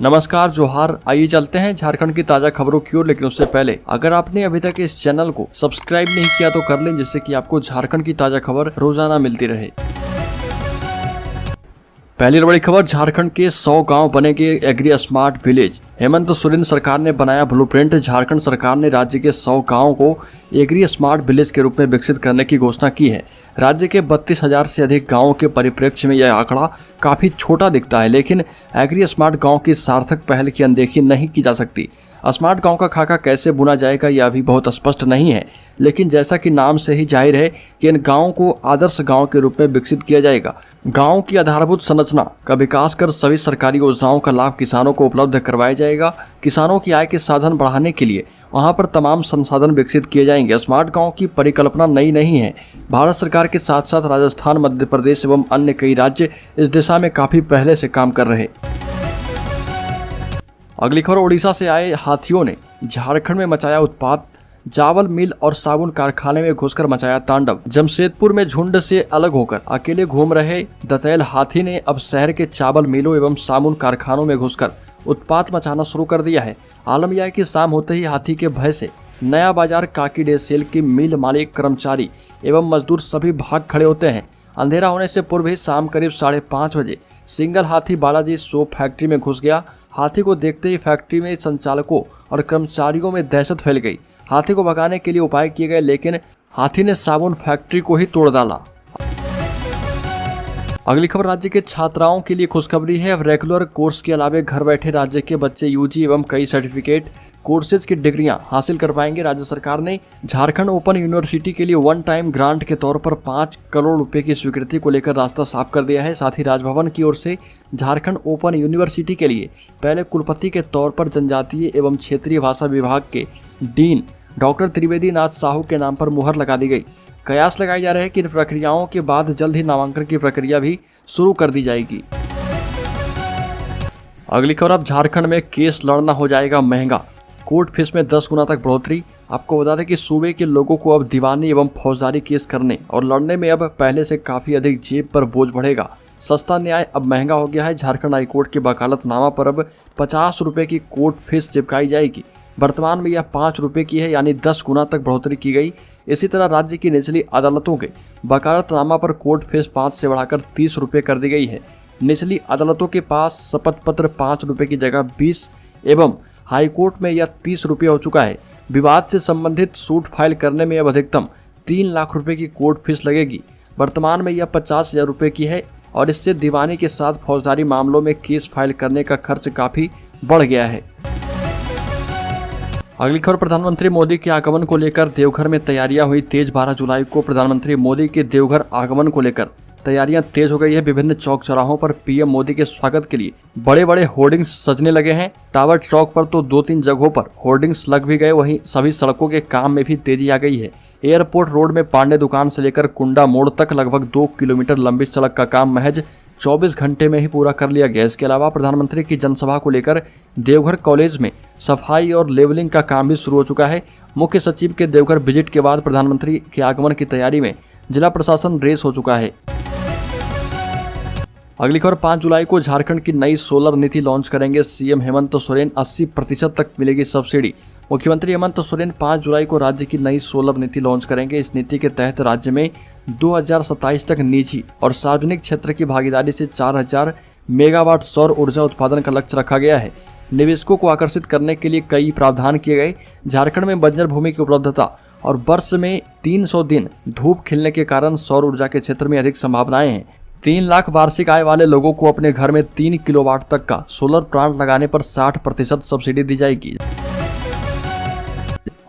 नमस्कार जोहार। आइए चलते हैं झारखंड की ताजा खबरों की ओर, लेकिन उससे पहले अगर आपने अभी तक इस चैनल को सब्सक्राइब नहीं किया तो कर लें, जिससे कि आपको झारखंड की ताजा खबर रोजाना मिलती रहे। पहली बड़ी खबर, झारखंड के 100 गांव बनेंगे agri smart village. Hemant Soren सरकार ने बनाया ब्लूप्रिंट। झारखंड सरकार ने राज्य के 100 गांवों को एग्री स्मार्ट विलेज के रूप में विकसित करने की घोषणा की है। राज्य के 32,000 से अधिक गांवों के परिप्रेक्ष्य में यह आंकड़ा काफी छोटा दिखता है, लेकिन एग्री स्मार्ट गांव की सार्थक पहल की अनदेखी नहीं की जा सकती। स्मार्ट गांव का खाका कैसे बुना जाएगा यह अभी बहुत स्पष्ट नहीं है, लेकिन जैसा कि नाम से ही जाहिर है कि इन गांवों को आदर्श गांव के रूप में विकसित किया जाएगा। गांव की आधारभूत संरचना का विकास कर सभी सरकारी योजनाओं का लाभ किसानों को उपलब्ध करवाया जाएगा। किसानों की आय के साधन बढ़ाने के लिए वहां पर तमाम संसाधन विकसित किए जाएंगे। स्मार्ट गांव की परिकल्पना नई नहीं है। भारत सरकार के साथ साथ राजस्थान, मध्य प्रदेश एवं अन्य कई राज्य इस दिशा में काफी पहले से काम कर रहे। अगली खबर, उड़ीसा से आए हाथियों ने झारखंड में मचाया उत्पात। चावल मिल और साबुन कारखाने में घुसकर मचाया तांडव। जमशेदपुर में झुंड से अलग होकर अकेले घूम रहे दंतैल हाथी ने अब शहर के चावल मिलों एवं साबुन कारखानों में घुसकर उत्पात मचाना शुरू कर दिया है। आलम यह है कि शाम होते ही हाथी के भय से नया बाजार, काकी डेसेल की मिल मालिक, कर्मचारी एवं मजदूर सभी भाग खड़े होते हैं। अंधेरा होने से पूर्व ही शाम करीब 5:30 बजे सिंगल हाथी बालाजी सोप फैक्ट्री में घुस गया। हाथी को देखते ही फैक्ट्री में संचालकों और कर्मचारियों में दहशत फैल गई। हाथी को भगाने के लिए उपाय किए गए, लेकिन हाथी ने साबुन फैक्ट्री को ही तोड़ डाला। अगली खबर, राज्य के छात्राओं के लिए खुशखबरी है। अब रेगुलर कोर्स के अलावा घर बैठे राज्य के बच्चे यूजी एवं कई सर्टिफिकेट कोर्सेज की डिग्रियां हासिल कर पाएंगे। राज्य सरकार ने झारखंड ओपन यूनिवर्सिटी के लिए वन टाइम ग्रांट के तौर पर 5 करोड़ रुपए की स्वीकृति को लेकर रास्ता साफ कर दिया है। साथ ही राजभवन की ओर से झारखंड ओपन यूनिवर्सिटी के लिए पहले कुलपति के तौर पर जनजातीय एवं क्षेत्रीय भाषा विभाग के डीन डॉक्टर त्रिवेदी नाथ साहू के नाम पर मुहर लगा दी गई। कयास लगाए जा रहे हैं कि इन प्रक्रियाओं के बाद जल्द ही नामांकन की प्रक्रिया भी शुरू कर दी जाएगी। अगली खबर, अब झारखंड में केस लड़ना हो जाएगा महंगा। कोर्ट फीस में 10 गुना तक बढ़ोतरी। आपको बता दें कि सूबे के लोगों को अब दीवानी एवं फौजदारी केस करने और लड़ने में अब पहले से काफी अधिक जेब पर बोझ बढ़ेगा। सस्ता न्याय अब महंगा हो गया है। झारखंड हाईकोर्ट के वकालतनामा पर अब 50 रुपए की कोर्ट फीस चिपकाई जाएगी। वर्तमान में यह 5 रुपए की है, यानी 10 गुना तक बढ़ोतरी की गई। इसी तरह राज्य की निचली अदालतों के वकालतनामा पर कोर्ट फीस 5 से बढ़ाकर 30 रुपए कर दी गई है। निचली अदालतों के पास शपथ पत्र 5 रुपए की जगह 20 एवं हाईकोर्ट में यह 30 रुपये हो चुका है। विवाद से संबंधित सूट फाइल करने में अब अधिकतम 3 लाख रुपए की कोर्ट फीस लगेगी। वर्तमान में यह 50,000 रुपये की है और इससे दीवानी के साथ फौजदारी मामलों में केस फाइल करने का खर्च काफी बढ़ गया है। अगली खबर, प्रधानमंत्री मोदी के आगमन को लेकर देवघर में तैयारियां हुई तेज। 12 जुलाई को प्रधानमंत्री मोदी के देवघर आगमन को लेकर तैयारियां तेज हो गई है। विभिन्न चौक चौराहों पर पीएम मोदी के स्वागत के लिए बड़े बड़े होर्डिंग्स सजने लगे हैं। टावर चौक पर तो 2-3 जगहों पर होर्डिंग्स लग भी गए। वहीं सभी सड़कों के काम में भी तेजी आ गई है। एयरपोर्ट रोड में पांडे दुकान से लेकर कुंडा मोड़ तक लगभग 2 किलोमीटर लंबी सड़क का काम महज 24 घंटे में ही पूरा कर लिया गया। इसके अलावा प्रधानमंत्री की जनसभा को लेकर देवघर कॉलेज में सफाई और लेवलिंग का काम भी शुरू हो चुका है। मुख्य सचिव के देवघर विजिट के बाद प्रधानमंत्री के आगमन की तैयारी में जिला प्रशासन रेस हो चुका है। अगली खबर, 5 जुलाई को झारखंड की नई सोलर नीति लॉन्च करेंगे सीएम हेमंत सोरेन। 80% तक मिलेगी सब्सिडी। मुख्यमंत्री हेमंत सोरेन 5 जुलाई को राज्य की नई सोलर नीति लॉन्च करेंगे। इस नीति के तहत राज्य में 2027 तक निजी और सार्वजनिक क्षेत्र की भागीदारी से 4000 मेगावाट सौर ऊर्जा उत्पादन का लक्ष्य रखा गया है। निवेशकों को आकर्षित करने के लिए कई प्रावधान किए गए। झारखंड में बंजर भूमि की उपलब्धता और वर्ष में 300 दिन धूप खिलने के कारण सौर ऊर्जा के क्षेत्र में अधिक संभावनाएं हैं। 3 लाख वार्षिक आय वाले लोगों को अपने घर में 3 किलोवाट तक का सोलर प्लांट लगाने पर 60% सब्सिडी दी जाएगी।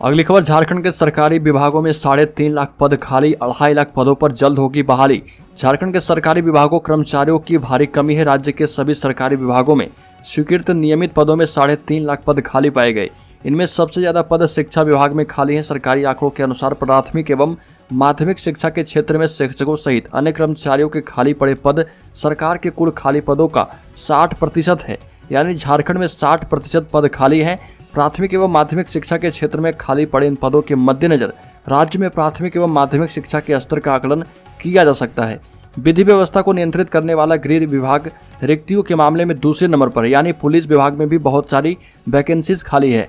अगली खबर, झारखंड के सरकारी विभागों में 3.5 लाख पद खाली। 2.5 लाख पदों पर जल्द होगी बहाली। झारखंड के सरकारी विभागों कर्मचारियों की भारी कमी है। राज्य के सभी सरकारी विभागों में स्वीकृत नियमित पदों में 3.5 लाख पद खाली पाए गए। इनमें सबसे ज्यादा पद शिक्षा विभाग में खाली हैं। सरकारी आंकड़ों के अनुसार प्राथमिक एवं माध्यमिक शिक्षा के क्षेत्र में शिक्षकों सहित अन्य कर्मचारियों के खाली पड़े पद सरकार के कुल खाली पदों का 60% है। यानी झारखंड में 60% पद खाली हैं। प्राथमिक एवं माध्यमिक शिक्षा के क्षेत्र में खाली पड़े इन पदों के मद्देनजर राज्य में प्राथमिक एवं माध्यमिक शिक्षा के स्तर का आकलन किया जा सकता है। विधि व्यवस्था को नियंत्रित करने वाला गृह विभाग रिक्तियों के मामले में दूसरे नंबर पर, यानी पुलिस विभाग में भी बहुत सारी वैकेंसीज खाली है।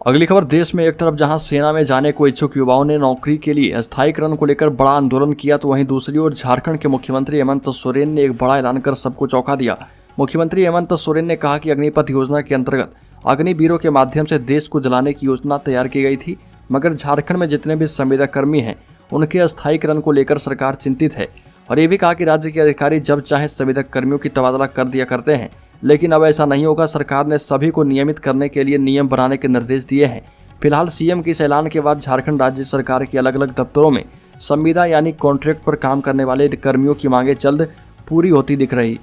अगली खबर, देश में एक तरफ जहां सेना में जाने को इच्छुक युवाओं ने नौकरी के लिए स्थायीकरण को लेकर बड़ा आंदोलन किया, तो वहीं दूसरी ओर झारखंड के मुख्यमंत्री हेमंत सोरेन ने एक बड़ा ऐलान कर सबको चौंका दिया। मुख्यमंत्री हेमंत सोरेन ने कहा कि अग्निपथ योजना के अंतर्गत अग्निवीरों के माध्यम से देश को जलाने की योजना तैयार की गई थी, मगर झारखंड में जितने भी संविदा कर्मी हैं उनके स्थायीकरण को लेकर सरकार चिंतित है। और ये भी कहा कि राज्य के अधिकारी जब चाहे संविदा कर्मियों की तबादला कर दिया करते हैं, लेकिन अब ऐसा नहीं होगा। सरकार ने सभी को नियमित करने के लिए नियम बनाने के निर्देश दिए हैं। फिलहाल सीएम के इस ऐलान के बाद झारखंड राज्य सरकार के अलग अलग दफ्तरों में संविदा यानी कॉन्ट्रैक्ट पर काम करने वाले कर्मियों की मांगे जल्द पूरी होती दिख रही।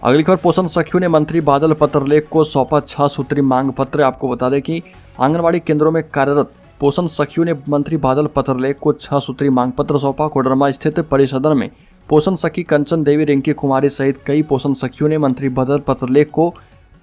अगली खबर, पोषण सखियों ने मंत्री बादल पत्रलेख को सौंपा 6 सूत्री मांग पत्र। आपको बता दें कि आंगनबाड़ी केंद्रों में कार्यरत पोषण सखियों ने मंत्री बादल पत्रलेख को 6 सूत्री मांग पत्र सौंपा। कोडरमा स्थित परिसदन में पोषण सखी कंचन देवी, रिंकी कुमारी सहित कई पोषण सखियों ने मंत्री बादल पत्रलेख को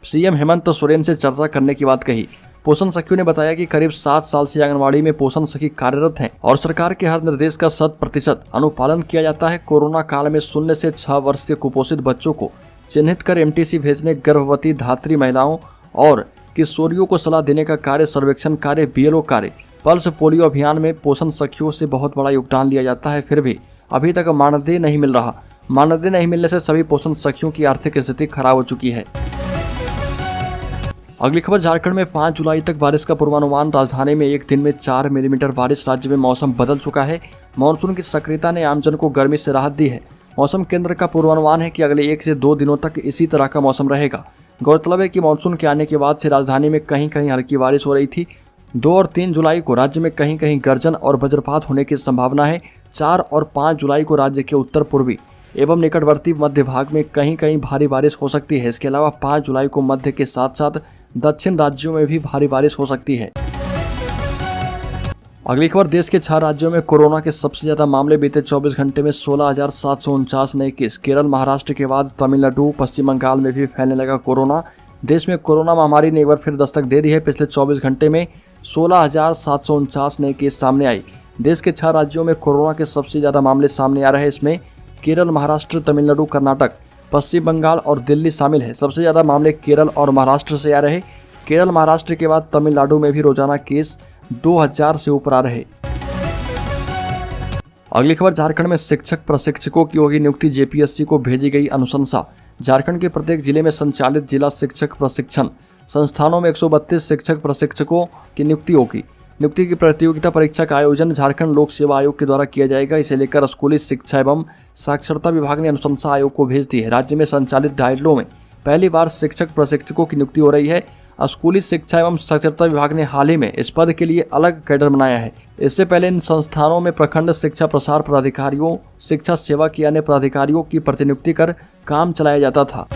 सीएम हेमंत सोरेन से चर्चा करने की बात कही। पोषण सखियों ने बताया कि करीब 7 साल से आंगनबाड़ी में पोषण सखी कार्यरत हैं और सरकार के हर निर्देश का 100% अनुपालन किया जाता है। कोरोना काल में 0 से 6 वर्ष के कुपोषित बच्चों को चिन्हित कर एमटीसी भेजने, गर्भवती धात्री महिलाओं और किशोरियों को सलाह देने का कार्य, सर्वेक्षण कार्य, बीएलओ कार्य, पल्स पोलियो अभियान में पोषण सखियों से बहुत बड़ा योगदान लिया जाता है। फिर भी अभी तक मानदेय नहीं मिल रहा। मानदेय नहीं मिलने से सभी पोषण सखियों की आर्थिक स्थिति खराब हो चुकी है। अगली खबर, झारखंड में 5 जुलाई तक बारिश का पूर्वानुमान। राजधानी में एक दिन में 4 मिलीमीटर बारिश। राज्य में मौसम बदल चुका है। मानसून की सक्रियता ने आमजन को गर्मी से राहत दी है। मौसम केंद्र का पूर्वानुमान है कि अगले 1 से 2 दिनों तक इसी तरह का मौसम रहेगा। गौरतलब है कि मानसून के आने के बाद से राजधानी में कहीं कहीं हल्की बारिश हो रही थी। 2 और 3 जुलाई को राज्य में कहीं कहीं गर्जन और वज्रपात होने की संभावना है। 4 और 5 जुलाई को राज्य के उत्तर पूर्वी एवं निकटवर्ती मध्य भाग में कहीं कहीं भारी बारिश हो सकती है। इसके अलावा 5 जुलाई को मध्य के साथ साथ दक्षिण राज्यों में भी भारी बारिश हो सकती है। अगली खबर, देश के 6 राज्यों में कोरोना के सबसे ज्यादा मामले। बीते 24 घंटे में 16,749 नए केस। केरल, महाराष्ट्र के बाद तमिलनाडु, पश्चिम बंगाल में भी फैलने लगा कोरोना। देश में कोरोना महामारी ने एक बार फिर दस्तक दे दी है। पिछले 24 घंटे में 16,749 नए केस सामने आई। देश के 6 राज्यों में कोरोना के सबसे ज्यादा मामले सामने आ रहे हैं। इसमें केरल, महाराष्ट्र, तमिलनाडु, कर्नाटक, पश्चिम बंगाल और दिल्ली शामिल है। सबसे ज्यादा मामले केरल और महाराष्ट्र से आ रहे। केरल, महाराष्ट्र के बाद तमिलनाडु में भी रोजाना केस 2000 से ऊपर आ रहे। अगली खबर, झारखंड में शिक्षक प्रशिक्षकों की होगी नियुक्ति। जेपीएससी को भेजी गई अनुशंसा। झारखंड के प्रत्येक जिले में संचालित जिला शिक्षक प्रशिक्षण संस्थानों में 132 शिक्षक प्रशिक्षकों की नियुक्ति होगी। नियुक्ति की प्रतियोगिता परीक्षा का आयोजन झारखंड लोक सेवा आयोग के द्वारा किया जाएगा। इसे लेकर स्कूली शिक्षा एवं साक्षरता विभाग ने अनुशंसा आयोग को भेज दी है। राज्य में संचालित डायलों में पहली बार शिक्षक प्रशिक्षकों की नियुक्ति हो रही है। स्कूली शिक्षा एवं साक्षरता विभाग ने हाल ही में इस पद के लिए अलग कैडर बनाया है। इससे पहले इन संस्थानों में प्रखंड शिक्षा प्रसार पदाधिकारियों, शिक्षा सेवा के अन्य पदाधिकारियों की प्रतिनियुक्ति कर काम चलाया जाता था।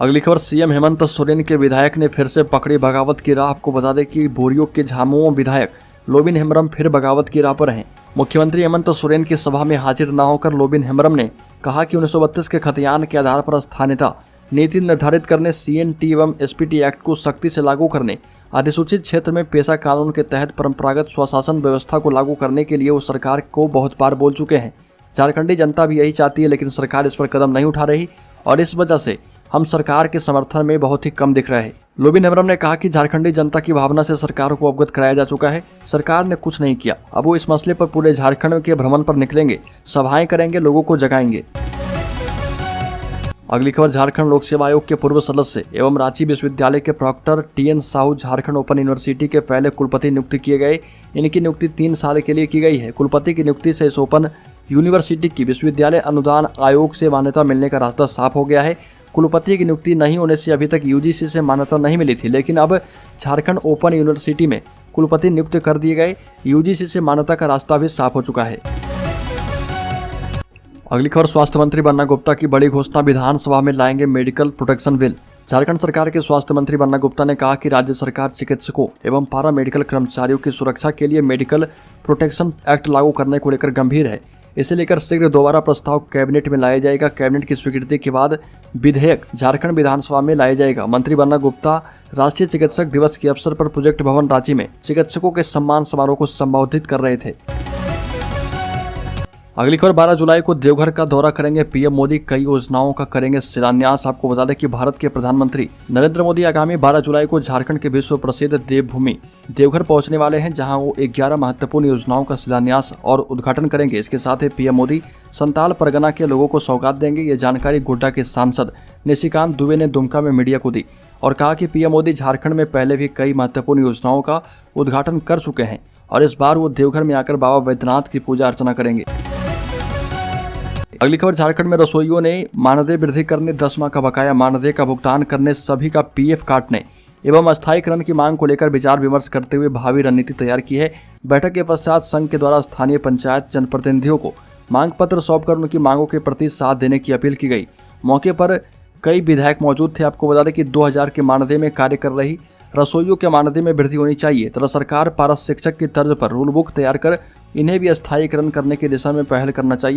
अगली खबर, सीएम हेमंत सोरेन के विधायक ने फिर से पकड़ी बगावत की राह। आपको बता दें कि बोरियो के झामुमो विधायक लोबिन हेम्ब्रम फिर बगावत की राह पर हैं। मुख्यमंत्री हेमंत सोरेन की सभा में हाजिर न होकर लोबिन हेम्ब्रम ने कहा कि 1932 के खतियान के आधार पर स्थानीयता नीति निर्धारित करने, सीएनटी एवं एसपीटी एक्ट को सख्ती से लागू करने, अधिसूचित क्षेत्र में पेशा कानून के तहत परंपरागत स्वशासन व्यवस्था को लागू करने के लिए वो सरकार को बहुत बार बोल चुके हैं। झारखंडी जनता भी यही चाहती है, लेकिन सरकार इस पर कदम नहीं उठा रही और इस वजह से हम सरकार के समर्थन में बहुत ही कम दिख रहे हैं। लोबिन हेम्ब्रम ने कहा कि झारखंडी जनता की भावना से सरकार को अवगत कराया जा चुका है। सरकार ने कुछ नहीं किया। अब वो इस मसले पर पूरे झारखंड के भ्रमण पर निकलेंगे, सभाएं करेंगे, लोगों को जगाएंगे। अगली खबर, झारखंड लोक सेवा आयोग के पूर्व सदस्य एवं रांची विश्वविद्यालय के proctor TN Sahu Jharkhand open university के पहले कुलपति नियुक्त किए गए। इनकी नियुक्ति 3 साल के लिए की गई है। कुलपति की नियुक्ति से इस ओपन यूनिवर्सिटी की विश्वविद्यालय अनुदान आयोग से मान्यता मिलने का रास्ता साफ हो गया है। कुलपति की नियुक्ति नहीं होने से अभी तक यूजीसी से मान्यता नहीं मिली थी, लेकिन अब झारखंड ओपन यूनिवर्सिटी में कुलपति नियुक्त कर दिए गए। यूजीसी से मान्यता का रास्ता भी साफ हो चुका है। अगली खबर, स्वास्थ्य मंत्री बन्ना गुप्ता की बड़ी घोषणा। विधानसभा में लाएंगे मेडिकल प्रोटेक्शन बिल। झारखंड सरकार के स्वास्थ्य मंत्री बन्ना गुप्ता ने कहा कि राज्य सरकार चिकित्सकों एवं पारा मेडिकल कर्मचारियों की सुरक्षा के लिए मेडिकल प्रोटेक्शन एक्ट लागू करने को लेकर गंभीर है। इसे लेकर शीघ्र दोबारा प्रस्ताव कैबिनेट में लाया जाएगा। कैबिनेट की स्वीकृति के बाद विधेयक झारखंड विधानसभा में लाया जाएगा। मंत्री बन्ना गुप्ता राष्ट्रीय चिकित्सक दिवस के अवसर पर प्रोजेक्ट भवन रांची में चिकित्सकों के सम्मान समारोह को संबोधित कर रहे थे। अगली खबर 12 जुलाई को देवघर का दौरा करेंगे पीएम मोदी, कई योजनाओं का करेंगे शिलान्यास। आपको बता दें कि भारत के प्रधानमंत्री नरेंद्र मोदी आगामी 12 जुलाई को झारखंड के विश्व प्रसिद्ध देवभूमि देवघर पहुंचने वाले हैं, जहां वो 11 महत्वपूर्ण योजनाओं का शिलान्यास और उद्घाटन करेंगे। इसके साथ ही पीएम मोदी संताल परगना के लोगों को सौगात देंगे। ये जानकारी गोड्डा के सांसद निशिकांत दुबे ने दुमका में मीडिया को दी और कहा कि पीएम मोदी झारखंड में पहले भी कई महत्वपूर्ण योजनाओं का उद्घाटन कर चुके हैं और इस बार वो देवघर में आकर बाबा बैद्यनाथ की पूजा अर्चना करेंगे। अगली खबर, झारखंड में रसोइयों ने मानदेय वृद्धि करने, 10 माह का बकाया मानदेय का भुगतान करने, सभी का पीएफ काटने एवं अस्थायीकरण की मांग को लेकर विचार विमर्श करते हुए भावी रणनीति तैयार की है। बैठक के पश्चात संघ के द्वारा स्थानीय पंचायत जनप्रतिनिधियों को मांग पत्र सौंपकर उनकी मांगों के प्रति साथ देने की अपील की गई। मौके पर कई विधायक मौजूद थे। आपको बता दें कि 2000 के मानदेय में कार्य कर रही रसोइयों के मानदेय में वृद्धि होनी चाहिए तथा सरकार पारा शिक्षक की तर्ज पर रूल बुक तैयार कर इन्हें भी स्थायीकरण करने की दिशा में पहल करना चाहिए।